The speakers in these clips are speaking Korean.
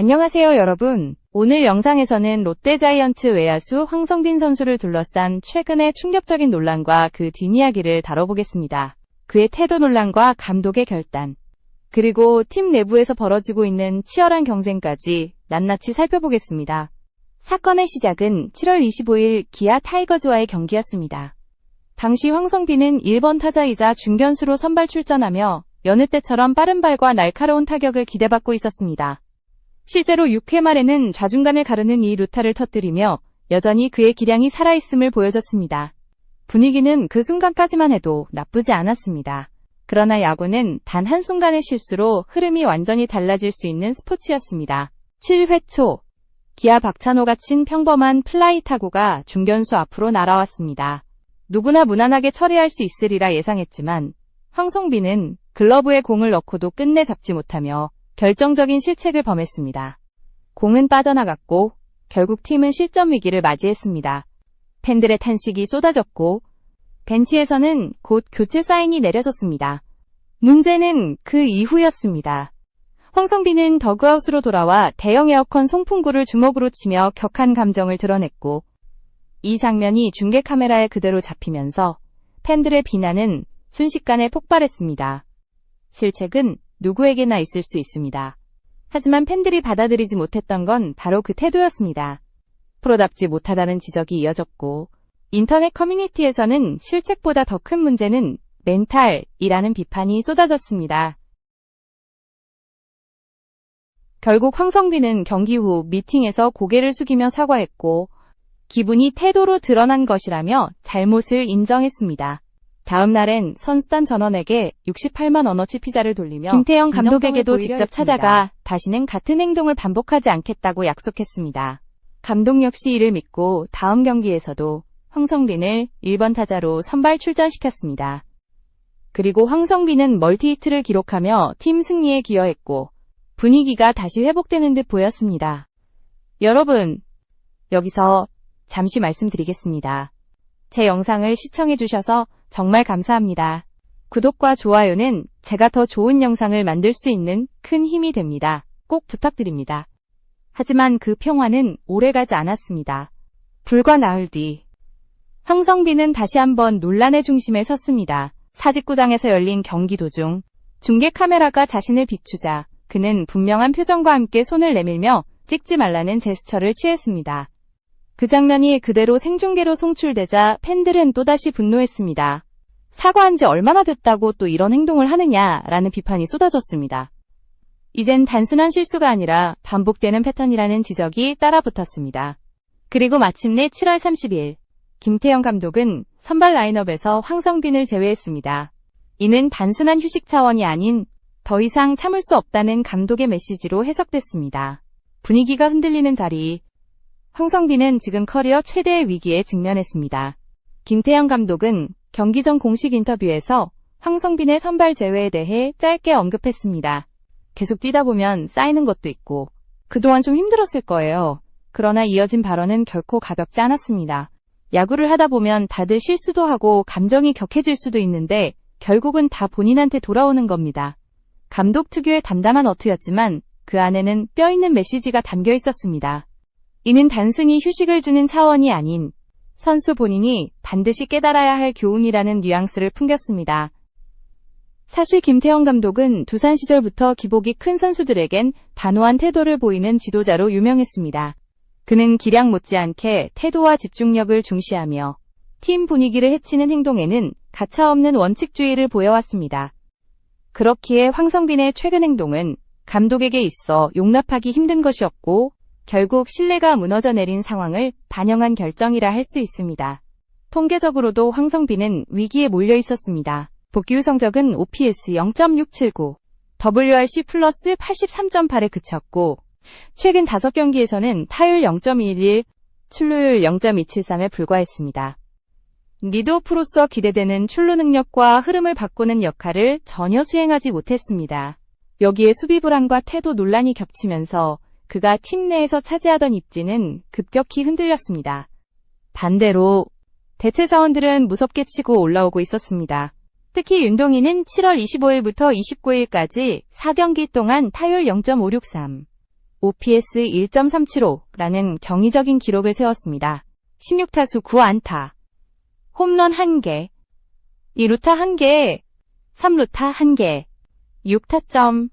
안녕하세요 여러분. 오늘 영상에서는 롯데자이언츠 외야수 황성빈 선수를 둘러싼 최근의 충격적인 논란과 그 뒷이야기를 다뤄보겠습니다. 그의 태도 논란과 감독의 결단, 그리고 팀 내부에서 벌어지고 있는 치열한 경쟁까지 낱낱이 살펴보겠습니다. 사건의 시작은 7월 25일 기아 타이거즈와의 경기였습니다. 당시 황성빈은 1번 타자이자 중견수로 선발 출전하며 여느 때처럼 빠른 발과 날카로운 타격을 기대받고 있었습니다. 실제로 6회 말에는 좌중간을 가르는 이 루타를 터뜨리며 여전히 그의 기량이 살아있음을 보여줬습니다. 분위기는 그 순간까지만 해도 나쁘지 않았습니다. 그러나 야구는 단 한순간의 실수로 흐름이 완전히 달라질 수 있는 스포츠였습니다. 7회 초, 기아 박찬호가 친 평범한 플라이 타구가 중견수 앞으로 날아왔습니다. 누구나 무난하게 처리할 수 있으리라 예상했지만 황성빈은 글러브에 공을 넣고도 끝내 잡지 못하며 결정적인 실책을 범했습니다. 공은 빠져나갔고 결국 팀은 실점 위기를 맞이했습니다. 팬들의 탄식이 쏟아졌고 벤치에서는 곧 교체 사인이 내려졌습니다. 문제는 그 이후였습니다. 황성빈은 더그아웃으로 돌아와 대형 에어컨 송풍구를 주먹으로 치며 격한 감정을 드러냈고 이 장면이 중계 카메라에 그대로 잡히면서 팬들의 비난은 순식간에 폭발했습니다. 실책은 누구에게나 있을 수 있습니다. 하지만 팬들이 받아들이지 못했던 건 바로 그 태도였습니다. 프로답지 못하다는 지적이 이어졌고 인터넷 커뮤니티에서는 실책보다 더 큰 문제는 멘탈이라는 비판이 쏟아졌습니다. 결국 황성빈은 경기 후 미팅에서 고개를 숙이며 사과했고 기분이 태도로 드러난 것이라며 잘못을 인정했습니다. 다음 날엔 선수단 전원에게 68만 원어치 피자를 돌리며 김태형 감독에게도 직접 찾아가 다시는 같은 행동을 반복하지 않겠다고 약속했습니다. 감독 역시 이를 믿고 다음 경기에서도 황성빈을 1번 타자로 선발 출전시켰습니다. 그리고 황성빈은 멀티히트를 기록하며 팀 승리에 기여했고 분위기가 다시 회복되는 듯 보였습니다. 여러분, 여기서 잠시 말씀드리겠습니다. 제 영상을 시청해주셔서 정말 감사합니다. 구독과 좋아요는 제가 더 좋은 영상을 만들 수 있는 큰 힘이 됩니다. 꼭 부탁드립니다. 하지만 그 평화는 오래가지 않았습니다. 불과 나흘 뒤, 황성빈은 다시 한번 논란의 중심에 섰습니다. 사직구장에서 열린 경기 도중, 중계 카메라가 자신을 비추자 그는 분명한 표정과 함께 손을 내밀며 찍지 말라는 제스처를 취했습니다. 그 장면이 그대로 생중계로 송출되자 팬들은 또다시 분노했습니다. 사과한 지 얼마나 됐다고 또 이런 행동을 하느냐라는 비판이 쏟아졌습니다. 이젠 단순한 실수가 아니라 반복되는 패턴이라는 지적이 따라붙었습니다. 그리고 마침내 7월 30일, 김태형 감독은 선발 라인업에서 황성빈을 제외했습니다. 이는 단순한 휴식 차원이 아닌 더 이상 참을 수 없다는 감독의 메시지로 해석됐습니다. 분위기가 흔들리는 자리, 황성빈은 지금 커리어 최대의 위기에 직면했습니다. 김태형 감독은 경기 전 공식 인터뷰에서 황성빈의 선발 제외에 대해 짧게 언급했습니다. 계속 뛰다 보면 쌓이는 것도 있고 그동안 좀 힘들었을 거예요. 그러나 이어진 발언은 결코 가볍지 않았습니다. 야구를 하다 보면 다들 실수도 하고 감정이 격해질 수도 있는데 결국은 다 본인한테 돌아오는 겁니다. 감독 특유의 담담한 어투였지만 그 안에는 뼈있는 메시지가 담겨 있었습니다. 이는 단순히 휴식을 주는 차원이 아닌 선수 본인이 반드시 깨달아야 할 교훈이라는 뉘앙스를 풍겼습니다. 사실 김태형 감독은 두산 시절부터 기복이 큰 선수들에겐 단호한 태도를 보이는 지도자로 유명했습니다. 그는 기량 못지않게 태도와 집중력을 중시하며 팀 분위기를 해치는 행동에는 가차없는 원칙주의를 보여왔습니다. 그렇기에 황성빈의 최근 행동은 감독에게 있어 용납하기 힘든 것이었고 결국 신뢰가 무너져 내린 상황을 반영한 결정이라 할 수 있습니다. 통계적으로도 황성빈은 위기에 몰려 있었습니다. 복귀 후 성적은 OPS 0.679, WRC 플러스 83.8에 그쳤고 최근 5경기에서는 타율 0.11, 출루율 0.273에 불과했습니다. 리드오프로서 기대되는 출루 능력과 흐름을 바꾸는 역할을 전혀 수행하지 못했습니다. 여기에 수비 불안과 태도 논란이 겹치면서 그가 팀 내에서 차지하던 입지는 급격히 흔들렸습니다. 반대로 대체 자원들은 무섭게 치고 올라오고 있었습니다. 특히 윤동희는 7월 25일부터 29일까지 4경기 동안 타율 0.563, OPS 1.375라는 경이적인 기록을 세웠습니다. 16타수 9안타, 홈런 1개, 2루타 1개, 3루타 1개, 6타점,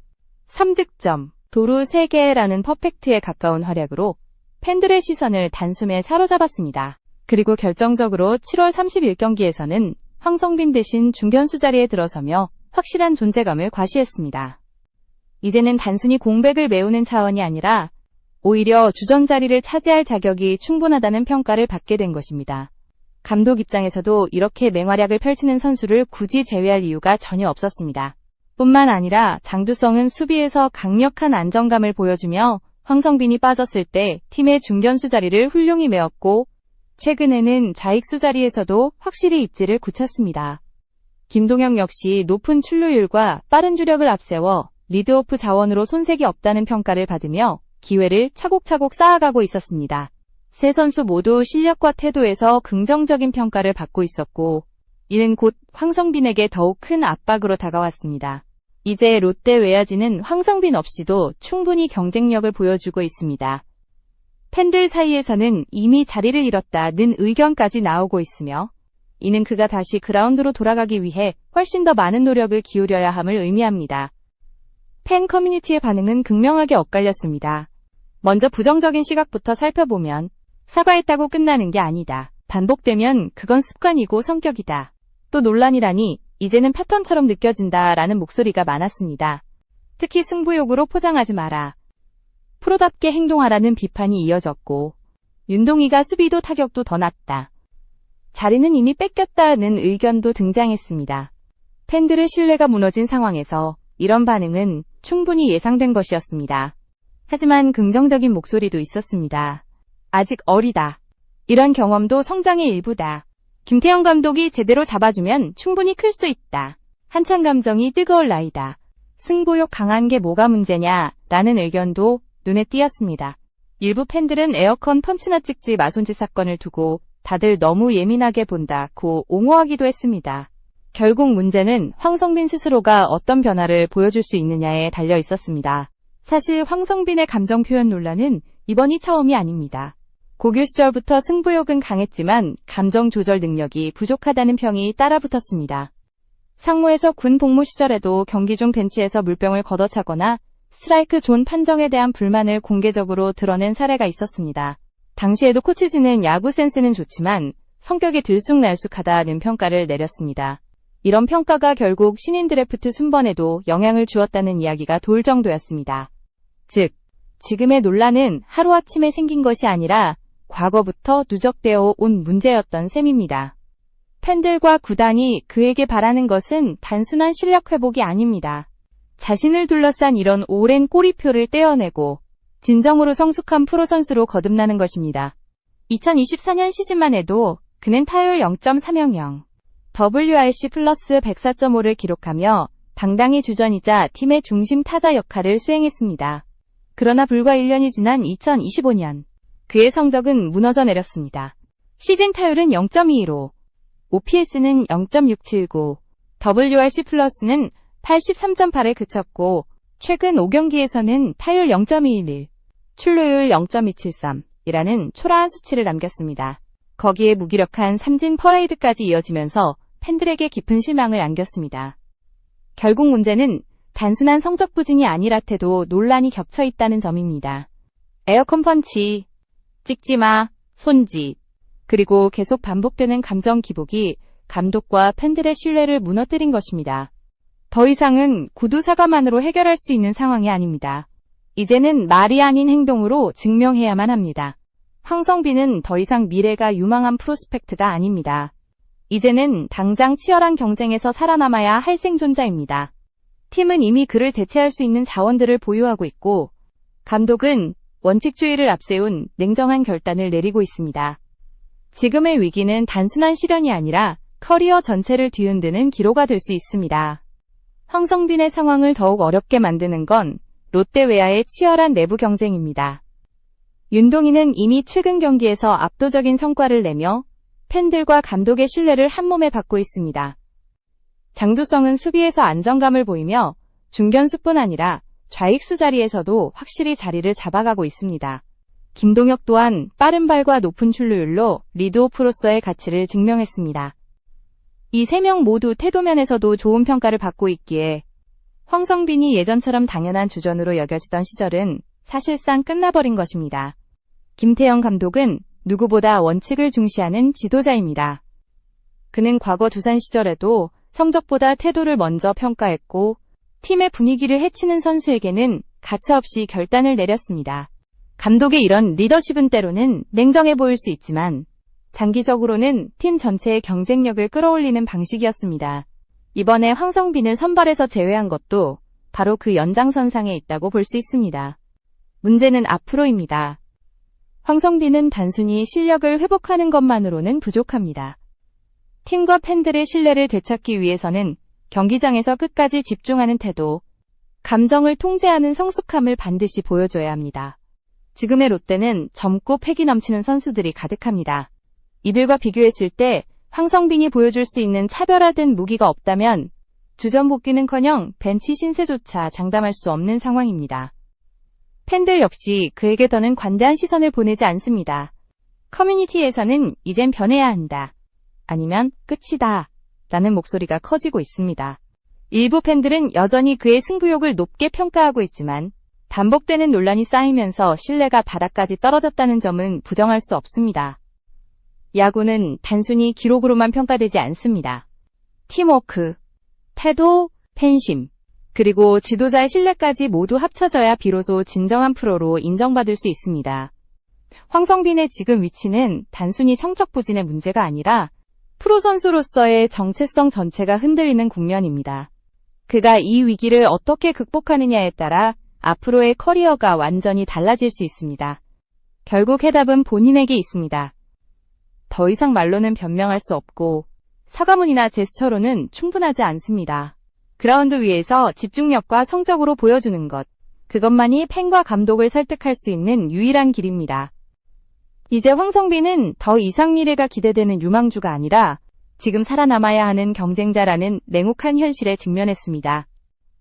3득점, 도루 3개라는 퍼펙트에 가까운 활약으로 팬들의 시선을 단숨에 사로잡았습니다. 그리고 결정적으로 7월 31경기에서는 황성빈 대신 중견수 자리에 들어서며 확실한 존재감을 과시했습니다. 이제는 단순히 공백을 메우는 차원이 아니라 오히려 주전 자리를 차지할 자격이 충분하다는 평가를 받게 된 것입니다. 감독 입장에서도 이렇게 맹활약을 펼치는 선수를 굳이 제외할 이유가 전혀 없었습니다. 뿐만 아니라 장두성은 수비에서 강력한 안정감을 보여주며 황성빈이 빠졌을 때 팀의 중견수 자리를 훌륭히 메웠고 최근에는 좌익수 자리에서도 확실히 입지를 굳혔습니다. 김동영 역시 높은 출루율과 빠른 주력을 앞세워 리드오프 자원으로 손색이 없다는 평가를 받으며 기회를 차곡차곡 쌓아가고 있었습니다. 세 선수 모두 실력과 태도에서 긍정적인 평가를 받고 있었고 이는 곧 황성빈에게 더욱 큰 압박으로 다가왔습니다. 이제 롯데 외야진은 황성빈 없이도 충분히 경쟁력을 보여주고 있습니다. 팬들 사이에서는 이미 자리를 잃었다는 의견까지 나오고 있으며 이는 그가 다시 그라운드로 돌아가기 위해 훨씬 더 많은 노력을 기울여야 함을 의미합니다. 팬 커뮤니티의 반응은 극명하게 엇갈렸습니다. 먼저 부정적인 시각부터 살펴보면 사과했다고 끝나는 게 아니다. 반복되면 그건 습관이고 성격이다. 또 논란이라니 이제는 패턴처럼 느껴진다라는 목소리가 많았습니다. 특히 승부욕으로 포장하지 마라. 프로답게 행동하라는 비판이 이어졌고 윤동희가 수비도 타격도 더 낫다. 자리는 이미 뺏겼다는 의견도 등장했습니다. 팬들의 신뢰가 무너진 상황에서 이런 반응은 충분히 예상된 것이었습니다. 하지만 긍정적인 목소리도 있었습니다. 아직 어리다. 이런 경험도 성장의 일부다. 김태형 감독이 제대로 잡아주면 충분히 클 수 있다. 한창 감정이 뜨거울 나이다. 승부욕 강한 게 뭐가 문제냐? 라는 의견도 눈에 띄었습니다. 일부 팬들은 에어컨 펀치나 찍지 마손짓 사건을 두고 다들 너무 예민하게 본다고 옹호하기도 했습니다. 결국 문제는 황성빈 스스로가 어떤 변화를 보여줄 수 있느냐에 달려 있었습니다. 사실 황성빈의 감정 표현 논란은 이번이 처음이 아닙니다. 고교 시절부터 승부욕은 강했지만 감정 조절 능력이 부족하다는 평이 따라붙었습니다. 상무에서 군 복무 시절에도 경기 중 벤치에서 물병을 걷어차거나 스트라이크 존 판정에 대한 불만을 공개적으로 드러낸 사례가 있었습니다. 당시에도 코치진은 야구 센스는 좋지만 성격이 들쑥날쑥하다는 평가를 내렸습니다. 이런 평가가 결국 신인 드래프트 순번에도 영향을 주었다는 이야기가 돌 정도였습니다. 즉, 지금의 논란은 하루아침에 생긴 것이 아니라 과거부터 누적되어 온 문제였던 셈입니다. 팬들과 구단이 그에게 바라는 것은 단순한 실력 회복이 아닙니다. 자신을 둘러싼 이런 오랜 꼬리표를 떼어내고 진정으로 성숙한 프로 선수로 거듭나는 것입니다. 2024년 시즌만 해도 그는 타율 0.300, WRC 플러스 104.5를 기록하며 당당히 주전이자 팀의 중심 타자 역할을 수행했습니다. 그러나 불과 1년이 지난 2025년 그의 성적은 무너져 내렸습니다. 시즌 타율은 0.215, OPS는 0.679, WRC 플러스는 83.8에 그쳤고 최근 5경기에서는 타율 0.211, 출루율 0.273이라는 초라한 수치를 남겼습니다. 거기에 무기력한 삼진 퍼레이드까지 이어지면서 팬들에게 깊은 실망을 안겼습니다. 결국 문제는 단순한 성적 부진이 아니라 태도 논란이 겹쳐 있다는 점입니다. 에어컨 펀치, 찍지마, 손짓, 그리고 계속 반복되는 감정 기복이 감독과 팬들의 신뢰를 무너뜨린 것입니다. 더 이상은 구두 사과만으로 해결할 수 있는 상황이 아닙니다. 이제는 말이 아닌 행동으로 증명해야만 합니다. 황성빈은 더 이상 미래가 유망한 프로스펙트가 아닙니다. 이제는 당장 치열한 경쟁에서 살아남아야 할 생존자입니다. 팀은 이미 그를 대체할 수 있는 자원들을 보유하고 있고 감독은 원칙주의를 앞세운 냉정한 결단을 내리고 있습니다. 지금의 위기는 단순한 시련이 아니라 커리어 전체를 뒤흔드는 기로가 될 수 있습니다. 황성빈의 상황을 더욱 어렵게 만드는 건 롯데 외야의 치열한 내부 경쟁입니다. 윤동희는 이미 최근 경기에서 압도적인 성과를 내며 팬들과 감독의 신뢰를 한몸에 받고 있습니다. 장두성은 수비에서 안정감을 보이며 중견수뿐 아니라 좌익수 자리에서도 확실히 자리를 잡아가고 있습니다. 김동혁 또한 빠른 발과 높은 출루율로 리드오프로서의 가치를 증명했습니다. 이 3명 모두 태도면에서도 좋은 평가를 받고 있기에 황성빈이 예전처럼 당연한 주전으로 여겨지던 시절은 사실상 끝나버린 것입니다. 김태형 감독은 누구보다 원칙을 중시하는 지도자입니다. 그는 과거 두산 시절에도 성적보다 태도를 먼저 평가했고 팀의 분위기를 해치는 선수에게는 가차없이 결단을 내렸습니다. 감독의 이런 리더십은 때로는 냉정해 보일 수 있지만 장기적으로는 팀 전체의 경쟁력을 끌어올리는 방식이었습니다. 이번에 황성빈을 선발에서 제외한 것도 바로 그 연장선상에 있다고 볼 수 있습니다. 문제는 앞으로입니다. 황성빈은 단순히 실력을 회복하는 것만으로는 부족합니다. 팀과 팬들의 신뢰를 되찾기 위해서는 경기장에서 끝까지 집중하는 태도, 감정을 통제하는 성숙함을 반드시 보여줘야 합니다. 지금의 롯데는 젊고 패기 넘치는 선수들이 가득합니다. 이들과 비교했을 때 황성빈이 보여줄 수 있는 차별화된 무기가 없다면 주전 복귀는커녕 벤치 신세조차 장담할 수 없는 상황입니다. 팬들 역시 그에게 더는 관대한 시선을 보내지 않습니다. 커뮤니티에서는 이젠 변해야 한다. 아니면 끝이다. 라는 목소리가 커지고 있습니다. 일부 팬들은 여전히 그의 승부욕을 높게 평가하고 있지만 반복되는 논란이 쌓이면서 신뢰가 바닥까지 떨어졌다는 점은 부정할 수 없습니다. 야구는 단순히 기록으로만 평가되지 않습니다. 팀워크, 태도, 팬심, 그리고 지도자의 신뢰까지 모두 합쳐져야 비로소 진정한 프로로 인정받을 수 있습니다. 황성빈의 지금 위치는 단순히 성적 부진의 문제가 아니라 프로 선수로서의 정체성 전체가 흔들리는 국면입니다. 그가 이 위기를 어떻게 극복하느냐에 따라 앞으로의 커리어가 완전히 달라질 수 있습니다. 결국 해답은 본인에게 있습니다. 더 이상 말로는 변명할 수 없고 사과문이나 제스처로는 충분하지 않습니다. 그라운드 위에서 집중력과 성적으로 보여주는 것, 그것만이 팬과 감독을 설득할 수 있는 유일한 길입니다. 이제 황성빈은 더 이상 미래가 기대되는 유망주가 아니라 지금 살아남아야 하는 경쟁자라는 냉혹한 현실에 직면했습니다.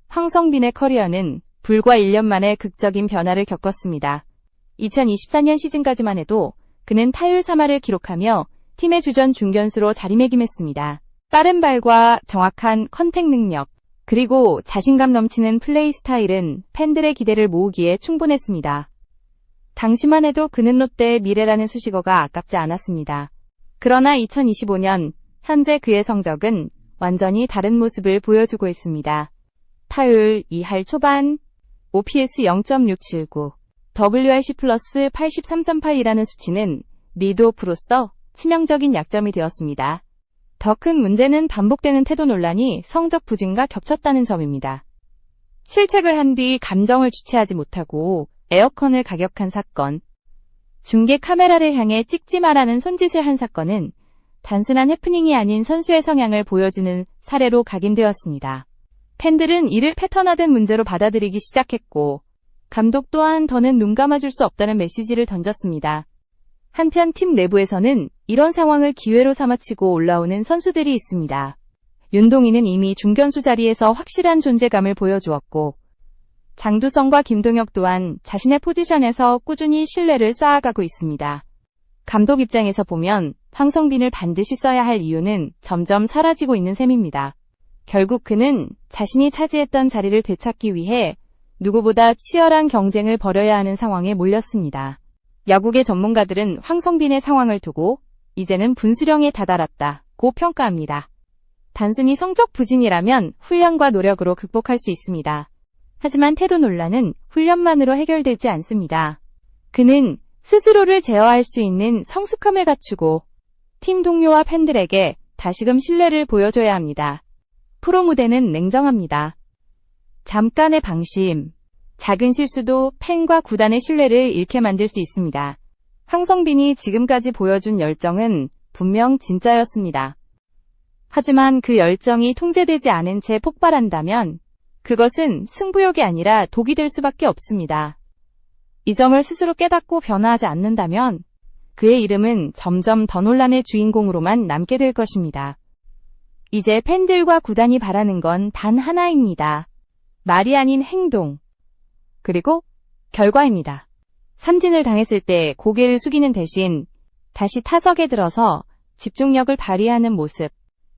황성빈의 커리어는 불과 1년 만에 극적인 변화를 겪었습니다. 2024년 시즌까지만 해도 그는 타율 3할을 기록하며 팀의 주전 중견수로 자리매김했습니다. 빠른 발과 정확한 컨택 능력, 그리고 자신감 넘치는 플레이 스타일은 팬들의 기대를 모으기에 충분했습니다. 당시만 해도 그는 롯데의 미래라는 수식어가 아깝지 않았습니다. 그러나 2025년 현재 그의 성적은 완전히 다른 모습을 보여주고 있습니다. 타율 2할 초반, OPS 0.679, WRC 플러스 83.8이라는 수치는 리드오프로서 치명적인 약점이 되었습니다. 더 큰 문제는 반복되는 태도 논란이 성적 부진과 겹쳤다는 점입니다. 실책을 한 뒤 감정을 주체하지 못하고 에어컨을 가격한 사건, 중계 카메라를 향해 찍지 마라는 손짓을 한 사건은 단순한 해프닝이 아닌 선수의 성향을 보여주는 사례로 각인되었습니다. 팬들은 이를 패턴화된 문제로 받아들이기 시작했고 감독 또한 더는 눈 감아줄 수 없다는 메시지를 던졌습니다. 한편 팀 내부에서는 이런 상황을 기회로 삼아치고 올라오는 선수들이 있습니다. 윤동희는 이미 중견수 자리에서 확실한 존재감을 보여주었고 장두성과 김동혁 또한 자신의 포지션에서 꾸준히 신뢰를 쌓아가고 있습니다. 감독 입장에서 보면 황성빈을 반드시 써야 할 이유는 점점 사라지고 있는 셈입니다. 결국 그는 자신이 차지했던 자리를 되찾기 위해 누구보다 치열한 경쟁을 벌여야 하는 상황에 몰렸습니다. 야구계 전문가들은 황성빈의 상황을 두고 이제는 분수령에 다다랐다고 평가합니다. 단순히 성적 부진이라면 훈련과 노력으로 극복할 수 있습니다. 하지만 태도 논란은 훈련만으로 해결되지 않습니다. 그는 스스로를 제어할 수 있는 성숙함을 갖추고 팀 동료와 팬들에게 다시금 신뢰를 보여줘야 합니다. 프로 무대는 냉정합니다. 잠깐의 방심, 작은 실수도 팬과 구단의 신뢰를 잃게 만들 수 있습니다. 황성빈이 지금까지 보여준 열정은 분명 진짜였습니다. 하지만 그 열정이 통제되지 않은 채 폭발한다면 그것은 승부욕이 아니라 독이 될 수밖에 없습니다. 이 점을 스스로 깨닫고 변화하지 않는다면 그의 이름은 점점 더 논란의 주인공으로만 남게 될 것입니다. 이제 팬들과 구단이 바라는 건 단 하나입니다. 말이 아닌 행동. 그리고 결과입니다. 삼진을 당했을 때 고개를 숙이는 대신 다시 타석에 들어서 집중력을 발휘하는 모습,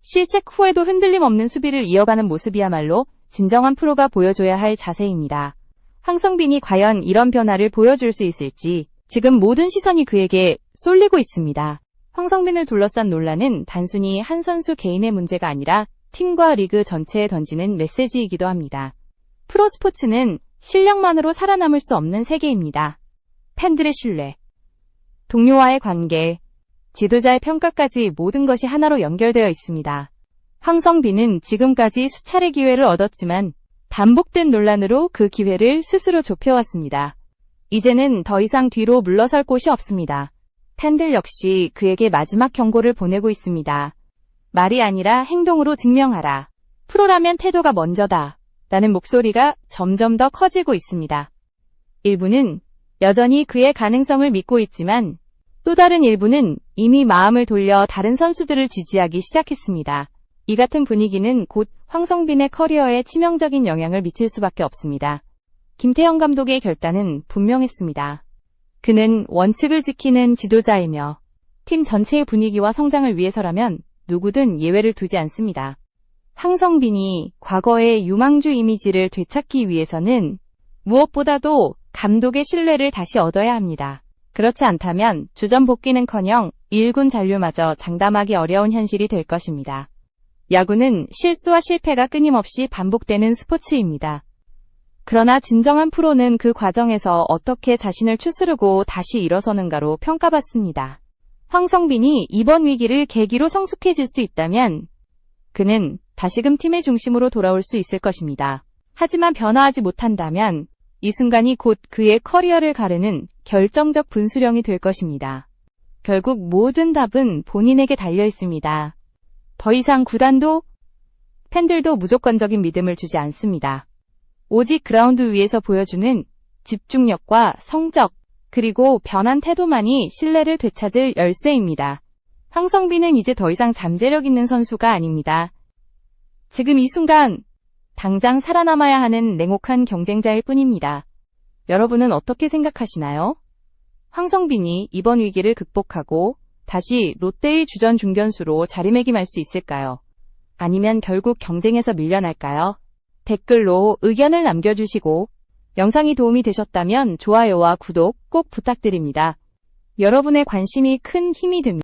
실책 후에도 흔들림 없는 수비를 이어가는 모습이야말로 진정한 프로가 보여줘야 할 자세입니다. 황성빈이 과연 이런 변화를 보여줄 수 있을지 지금 모든 시선이 그에게 쏠리고 있습니다. 황성빈을 둘러싼 논란은 단순히 한 선수 개인의 문제가 아니라 팀과 리그 전체에 던지는 메시지이기도 합니다. 프로스포츠는 실력만으로 살아남을 수 없는 세계입니다. 팬들의 신뢰, 동료와의 관계, 지도자의 평가까지 모든 것이 하나로 연결되어 있습니다. 황성빈은 지금까지 수차례 기회를 얻었지만 반복된 논란으로 그 기회를 스스로 좁혀왔습니다. 이제는 더 이상 뒤로 물러설 곳이 없습니다. 팬들 역시 그에게 마지막 경고를 보내고 있습니다. 말이 아니라 행동으로 증명하라. 프로라면 태도가 먼저다. 라는 목소리가 점점 더 커지고 있습니다. 일부는 여전히 그의 가능성을 믿고 있지만 또 다른 일부는 이미 마음을 돌려 다른 선수들을 지지하기 시작했습니다. 이 같은 분위기는 곧 황성빈의 커리어에 치명적인 영향을 미칠 수밖에 없습니다. 김태형 감독의 결단은 분명했습니다. 그는 원칙을 지키는 지도자이며 팀 전체의 분위기와 성장을 위해서라면 누구든 예외를 두지 않습니다. 황성빈이 과거의 유망주 이미지를 되찾기 위해서는 무엇보다도 감독의 신뢰를 다시 얻어야 합니다. 그렇지 않다면 주전 복귀는커녕 1군 잔류마저 장담하기 어려운 현실이 될 것입니다. 야구는 실수와 실패가 끊임없이 반복되는 스포츠입니다. 그러나 진정한 프로는 그 과정에서 어떻게 자신을 추스르고 다시 일어서는가로 평가받습니다. 황성빈이 이번 위기를 계기로 성숙해질 수 있다면 그는 다시금 팀의 중심으로 돌아올 수 있을 것입니다. 하지만 변화하지 못한다면 이 순간이 곧 그의 커리어를 가르는 결정적 분수령이 될 것입니다. 결국 모든 답은 본인에게 달려 있습니다. 더 이상 구단도 팬들도 무조건적인 믿음을 주지 않습니다. 오직 그라운드 위에서 보여주는 집중력과 성적, 그리고 변한 태도만이 신뢰를 되찾을 열쇠입니다. 황성빈은 이제 더 이상 잠재력 있는 선수가 아닙니다. 지금 이 순간 당장 살아남아야 하는 냉혹한 경쟁자일 뿐입니다. 여러분은 어떻게 생각하시나요? 황성빈이 이번 위기를 극복하고 다시 롯데의 주전 중견수로 자리매김할 수 있을까요? 아니면 결국 경쟁에서 밀려날까요? 댓글로 의견을 남겨주시고 영상이 도움이 되셨다면 좋아요와 구독 꼭 부탁드립니다. 여러분의 관심이 큰 힘이 됩니다.